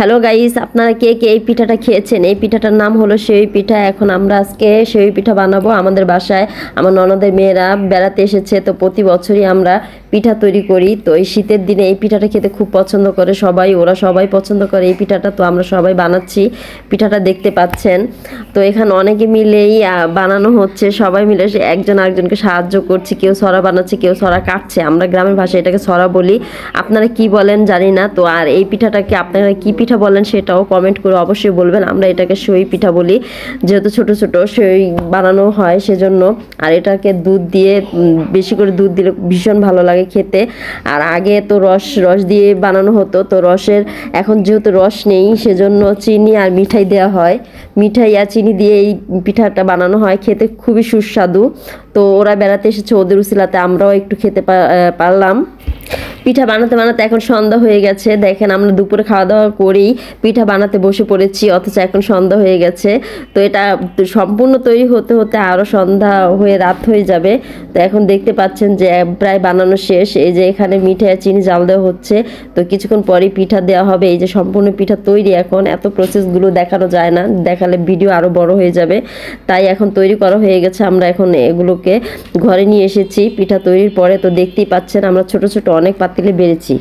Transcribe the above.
Hello guys, আপনারা কে কে এই পিঠাটা খেয়েছেন? এই পিঠাটার নাম হলো সেওই পিঠা। এখন আমরা আজকে সেওই পিঠা বানাবো। আমাদের বাসায় আমার ননদের মেয়েরা বেড়াতে এসেছে, তো প্রতি বছরই আমরা পিঠা তৈরি করি। তো এই শীতের দিনে এই পিঠাটা খেতে খুব পছন্দ করে সবাই, ওরা সবাই পছন্দ করে এই পিঠাটা। তো আমরা সবাই বানাচ্ছি, পিঠাটা দেখতে পাচ্ছেন। তো এখানে অনেকে মিলেই বানানো হচ্ছে, সবাই মিলে একজন আরেকজনকে সাহায্য করছি। কেউ ছড়া বানাচ্ছে, কেউ ছড়া কাটছে। আমরা গ্রামের ভাষায় এটাকে ছড়া বলি, আপনারা কি বলেন জানি না। তো আর এই পিঠাটাকে আপনারা কি পিঠা বলেন সেটাও কমেন্ট করে অবশ্যই বলবেন। আমরা এটাকে সই পিঠা বলি, যেহেতু ছোট ছোট সই বানানো হয় সেজন্য। আর এটাকে দুধ দিয়ে, বেশি করে দুধ দিলে ভীষণ ভালো লাগে খেতে। আর আগে তো রস দিয়ে বানানো হতো, তো এখন যেহেতু রস নেই সেজন্য চিনি আর মিঠাই দেওয়া হয়। মিঠাই আর চিনি দিয়ে এই পিঠাটা বানানো হয়, খেতে খুবই সুস্বাদু। তো ওরা বেড়াতে এসেছে, ওদের উসিলাতে আমরাও একটু খেতে পারলাম। পিঠা বানাতে বানাতে এখন সন্ধ্যা হয়ে গেছে। দেখেন, আমরা দুপুরে খাওয়া দাওয়া করেই পিঠা বানাতে বসে পড়েছি, অথচ এখন সন্ধ্যা হয়ে গেছে। তো এটা সম্পূর্ণ তৈরি হতে হতে আরও সন্ধ্যা হয়ে রাত হয়ে যাবে। তো এখন দেখতে পাচ্ছেন যে প্রায় বানানো শেষ। এই যে এখানে মিঠাই আর চিনি জাল দেওয়া হচ্ছে, তো কিছুক্ষণ পরেই পিঠা দেওয়া হবে। এই যে সম্পূর্ণ পিঠা তৈরি। এখন এত প্রসেসগুলো দেখানো যায় না, দেখালে ভিডিও আরও বড় হয়ে যাবে, তাই এখন তৈরি করা হয়ে গেছে। আমরা এখন এগুলোকে ঘরে নিয়ে এসেছি পিঠা তৈরির পরে। তো দেখতেই পাচ্ছেন আমরা ছোট ছোট অনেক পাতিলে বেড়েছি।